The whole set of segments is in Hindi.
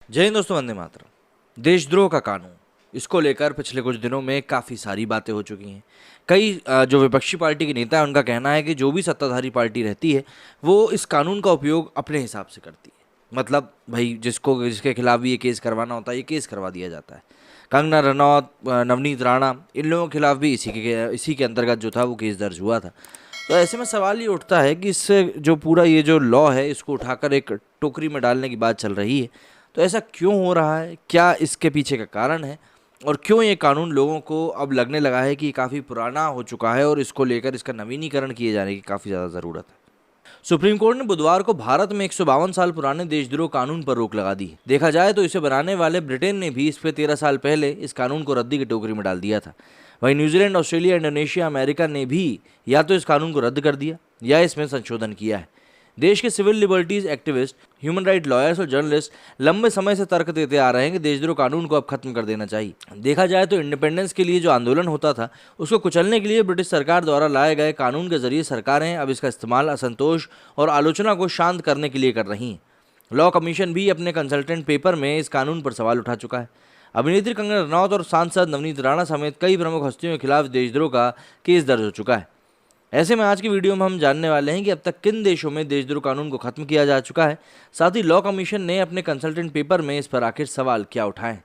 जय हिंद दोस्तों, वंदे मातरम। देशद्रोह का कानून, इसको लेकर पिछले कुछ दिनों में काफ़ी सारी बातें हो चुकी हैं। कई जो विपक्षी पार्टी के नेता हैं उनका कहना है कि जो भी सत्ताधारी पार्टी रहती है वो इस कानून का उपयोग अपने हिसाब से करती है। मतलब भाई जिसके खिलाफ भी ये केस करवाना होता है ये केस करवा दिया जाता है। कंगना रनौत, नवनीत राणा, इन लोगों के खिलाफ भी इसी के अंतर्गत जो था वो केस दर्ज हुआ था। तो ऐसे में सवाल ये उठता है कि इससे जो पूरा ये जो लॉ है इसको उठाकर एक टोकरी में डालने की बात चल रही है। तो ऐसा क्यों हो रहा है, क्या इसके पीछे का कारण है और क्यों ये कानून लोगों को अब लगने लगा है कि काफ़ी पुराना हो चुका है और इसको लेकर इसका नवीनीकरण किए जाने की काफ़ी ज़्यादा ज़रूरत है। सुप्रीम कोर्ट ने बुधवार को भारत में 152 साल पुराने देशद्रोह कानून पर रोक लगा दी। देखा जाए तो इसे बनाने वाले ब्रिटेन ने भी इस पे 13 साल पहले इस कानून को रद्दी की टोकरी में डाल दिया था। वहीं न्यूजीलैंड, ऑस्ट्रेलिया, इंडोनेशिया, अमेरिका ने भी या तो इस कानून को रद्द कर दिया या इसमें संशोधन किया है। देश के civil liberties activist, human right lawyers और जर्नलिस्ट लंबे समय से तर्क देते आ रहे हैं कि देशद्रोह कानून को अब खत्म कर देना चाहिए। देखा जाए तो इंडिपेंडेंस के लिए जो आंदोलन होता था उसको कुचलने के लिए ब्रिटिश सरकार द्वारा लाए गए कानून के जरिए सरकारें अब इसका इस्तेमाल असंतोष और आलोचना को शांत करने के लिए कर रही हैं। लॉ कमीशन भी अपने कंसल्टेंट पेपर में इस कानून पर सवाल उठा चुका है। अभिनेत्री कंगना रनौत और सांसद नवनीत राणा समेत कई प्रमुख हस्तियों के खिलाफ देशद्रोह का केस दर्ज हो चुका है। ऐसे में आज की वीडियो में हम जानने वाले हैं कि अब तक किन देशों में देशद्रोह कानून को खत्म किया जा चुका है, साथ ही लॉ कमीशन ने अपने कंसल्टेंट पेपर में इस पर आखिर सवाल क्या उठाए।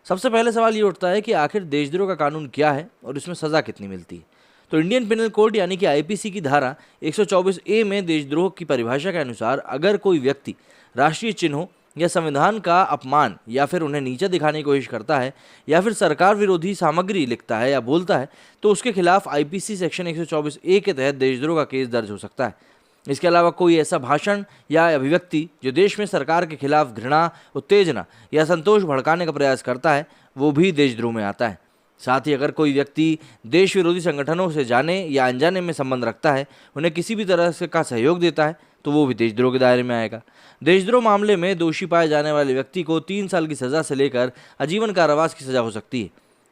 सबसे पहले सवाल ये उठता है कि आखिर देशद्रोह का कानून क्या है और इसमें सज़ा कितनी मिलती है। तो इंडियन पिनल कोड यानी कि आईपीसी की धारा 124A में देशद्रोह की परिभाषा के अनुसार अगर कोई व्यक्ति राष्ट्रीय चिन्हों या संविधान का अपमान या फिर उन्हें नीचा दिखाने की कोशिश करता है या फिर सरकार विरोधी सामग्री लिखता है या बोलता है तो उसके खिलाफ आईपीसी सेक्शन 124A के तहत देशद्रोह का केस दर्ज हो सकता है। इसके अलावा कोई ऐसा भाषण या अभिव्यक्ति जो देश में सरकार के खिलाफ घृणा, उत्तेजना या संतोष भड़काने का प्रयास करता है वो भी देशद्रोह में आता है। साथ ही अगर कोई व्यक्ति देश विरोधी संगठनों से जाने या अनजाने में संबंध रखता है, उन्हें किसी भी तरह से का सहयोग देता है तो वो भी देशद्रोह के दायरे में आएगा। देशद्रोह मामले में दोषी पाए जाने वाले व्यक्ति को 3 साल की सज़ा से लेकर आजीवन कारावास की सज़ा हो सकती है।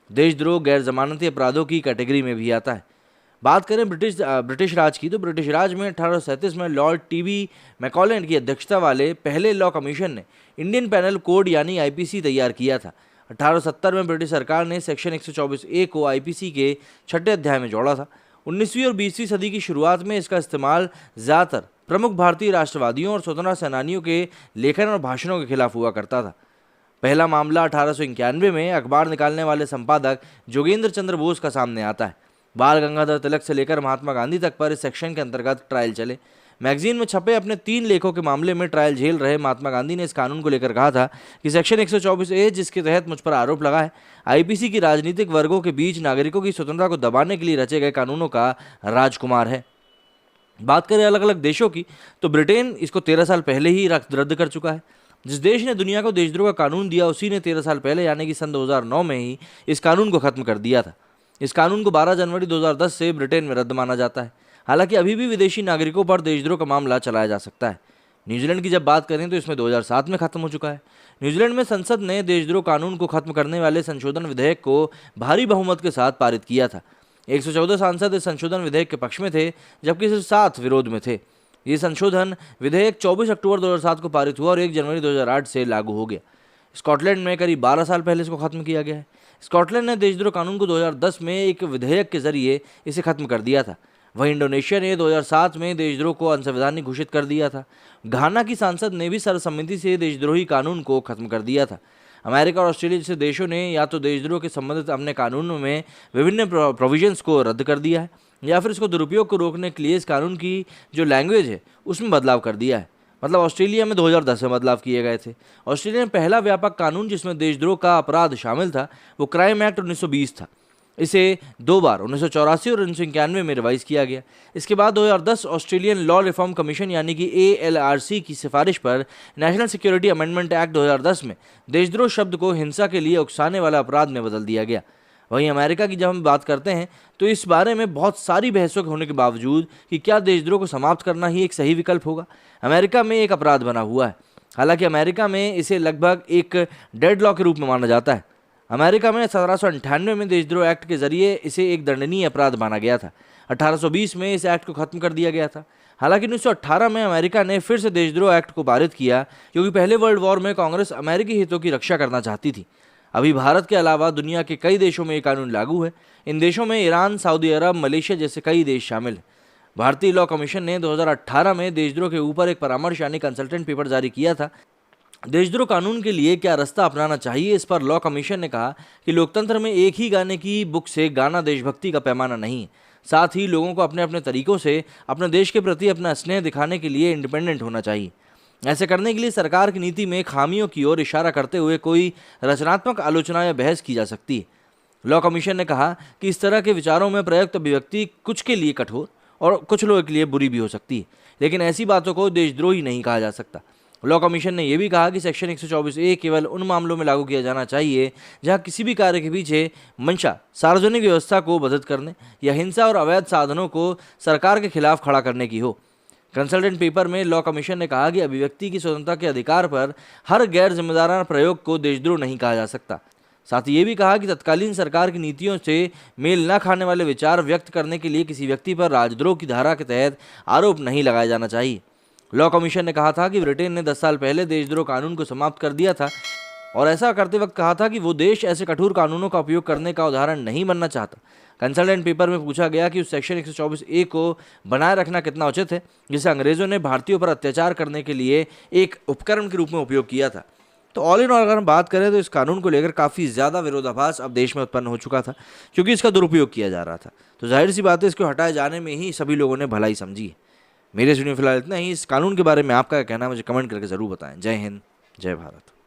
देशद्रोह गैर जमानती अपराधों की कैटेगरी में भी आता है। बात करें ब्रिटिश राज की, तो ब्रिटिश राज में 1837 में लॉर्ड टीबी मैकॉलेंड की अध्यक्षता वाले पहले लॉ कमीशन ने इंडियन पैनल कोड यानी आईपीसी तैयार किया था। 1870 में ब्रिटिश सरकार ने सेक्शन 124A को आईपीसी के 6ठे अध्याय में जोड़ा था। 19वीं और 20वीं सदी की शुरुआत में इसका इस्तेमाल ज़्यादातर प्रमुख भारतीय राष्ट्रवादियों और स्वतंत्रता सेनानियों के लेखन और भाषणों के खिलाफ हुआ करता था। पहला मामला 1891 में अखबार निकालने वाले संपादक जोगेंद्र चंद्र बोस का सामने आता है। बाल गंगाधर तिलक से लेकर महात्मा गांधी तक पर इस सेक्शन के अंतर्गत ट्रायल चले। मैगजीन में छपे अपने 3 लेखों के मामले में ट्रायल झेल रहे महात्मा गांधी ने इस कानून को लेकर कहा था कि सेक्शन 124A जिसके तहत मुझ पर आरोप लगा है, आईपीसी की राजनीतिक वर्गों के बीच नागरिकों की स्वतंत्रता को दबाने के लिए रचे गए कानूनों का राजकुमार है। बात करें अलग अलग देशों की, तो ब्रिटेन इसको 13 साल पहले ही रद्द कर चुका है। जिस देश ने दुनिया को देशद्रोह का कानून दिया उसी ने 13 साल पहले यानी कि सन 2009 में ही इस कानून को खत्म कर दिया था। इस कानून को 12 जनवरी 2010 से ब्रिटेन में रद्द माना जाता है। हालांकि अभी भी विदेशी नागरिकों पर देशद्रोह का मामला चलाया जा सकता है। न्यूजीलैंड की जब बात करें तो इसमें 2007 में खत्म हो चुका है। न्यूजीलैंड में संसद ने देशद्रोह कानून को खत्म करने वाले संशोधन विधेयक को भारी बहुमत के साथ पारित किया था। 114 सांसद इस संशोधन विधेयक के पक्ष में थे जबकि सिर्फ 7 विरोध में थे। ये संशोधन विधेयक 24 अक्टूबर 2007 को पारित हुआ और 1 जनवरी 2008 से लागू हो गया। स्कॉटलैंड में करीब 12 साल पहले इसको खत्म किया गया है। स्कॉटलैंड ने देशद्रोह कानून को 2010 में एक विधेयक के जरिए इसे खत्म कर दिया था। वहीं इंडोनेशिया ने 2007 में देशद्रोह को अनसंवैधानिक घोषित कर दिया था। घाना की सांसद ने भी सर्वसम्मति से देशद्रोही कानून को खत्म कर दिया था। अमेरिका और ऑस्ट्रेलिया जैसे देशों ने या तो देशद्रोह के संबंधित अपने कानूनों में विभिन्न प्रोविजंस को रद्द कर दिया है या फिर इसको दुरुपयोग को रोकने के लिए इस कानून की जो लैंग्वेज है उसमें बदलाव कर दिया है। मतलब ऑस्ट्रेलिया में 2010 में बदलाव किए गए थे। ऑस्ट्रेलिया में पहला व्यापक कानून जिसमें देशद्रोह का अपराध शामिल था वो क्राइम एक्ट 1920 था। इसे 2 बार 1984 और 1991 में रिवाइज किया गया। इसके बाद 2010 ऑस्ट्रेलियन लॉ रिफॉर्म कमीशन यानी कि ALRC की सिफारिश पर नेशनल सिक्योरिटी अमेंडमेंट एक्ट 2010 में देशद्रोह शब्द को हिंसा के लिए उकसाने वाला अपराध में बदल दिया गया। वहीं अमेरिका की जब हम बात करते हैं तो इस बारे में बहुत सारी बहसों के होने के बावजूद कि क्या देशद्रोह को समाप्त करना ही एक सही विकल्प होगा, अमेरिका में एक अपराध बना हुआ है। हालांकि अमेरिका में इसे लगभग एक डेड लॉ के रूप में माना जाता है। अमेरिका में 1798 में देशद्रोह एक्ट के जरिए इसे एक दंडनीय अपराध माना गया था। 1820 में इस एक्ट को खत्म कर दिया गया था। हालांकि 1918 में अमेरिका ने फिर से देशद्रोह एक्ट को पारित किया, क्योंकि पहले वर्ल्ड वॉर में कांग्रेस अमेरिकी हितों की रक्षा करना चाहती थी। अभी भारत के अलावा दुनिया के कई देशों में ये कानून लागू है। इन देशों में ईरान, सऊदी अरब, मलेशिया जैसे कई देश शामिल हैं। भारतीय लॉ कमीशन ने 2018 में देशद्रोह के ऊपर एक परामर्श यानी कंसल्टेंट पेपर जारी किया था। देशद्रोह कानून के लिए क्या रास्ता अपनाना चाहिए, इस पर लॉ कमीशन ने कहा कि लोकतंत्र में एक ही गाने की बुक से गाना देशभक्ति का पैमाना नहीं है। साथ ही लोगों को अपने अपने तरीकों से अपने देश के प्रति अपना स्नेह दिखाने के लिए इंडिपेंडेंट होना चाहिए। ऐसे करने के लिए सरकार की नीति में खामियों की ओर इशारा करते हुए कोई रचनात्मक आलोचना या बहस की जा सकती है। लॉ कमीशन ने कहा कि इस तरह के विचारों में प्रयुक्त अभिव्यक्ति कुछ के लिए कठोर और कुछ लोगों के लिए बुरी भी हो सकती है, लेकिन ऐसी बातों को देशद्रोही नहीं कहा जा सकता। लॉ कमीशन ने यह भी कहा कि सेक्शन 124A केवल उन मामलों में लागू किया जाना चाहिए जहां किसी भी कार्य के पीछे मंशा सार्वजनिक व्यवस्था को बाधित करने या हिंसा और अवैध साधनों को सरकार के खिलाफ खड़ा करने की हो। कंसल्टेंट पेपर में लॉ कमीशन ने कहा कि अभिव्यक्ति की स्वतंत्रता के अधिकार पर हर गैर जिम्मेदाराना प्रयोग को देशद्रोह नहीं कहा जा सकता। साथ ही ये भी कहा कि तत्कालीन सरकार की नीतियों से मेल न खाने वाले विचार व्यक्त करने के लिए किसी व्यक्ति पर राजद्रोह की धारा के तहत आरोप नहीं लगाया जाना चाहिए। लॉ कमीशन ने कहा था कि ब्रिटेन ने 10 साल पहले देशद्रोह कानून को समाप्त कर दिया था और ऐसा करते वक्त कहा था कि वो देश ऐसे कठोर कानूनों का उपयोग करने का उदाहरण नहीं बनना चाहता। कंसल्टेंट पेपर में पूछा गया कि उस सेक्शन 124A को बनाए रखना कितना उचित है, जिसे अंग्रेजों ने भारतीयों पर अत्याचार करने के लिए एक उपकरण के रूप में उपयोग किया था। तो ऑल इन ऑल अगर हम बात करें तो इस कानून को लेकर काफ़ी ज़्यादा विरोधाभास अब देश में उत्पन्न हो चुका था, क्योंकि इसका दुरुपयोग किया जा रहा था। तो जाहिर सी बात है, इसको हटाए जाने में ही सभी लोगों ने भलाई समझी है। मेरे इस वीडियो में फिलहाल इतना ही। इस कानून के बारे में आपका क्या कहना है, मुझे कमेंट करके ज़रूर बताएं। जय हिंद, जय भारत।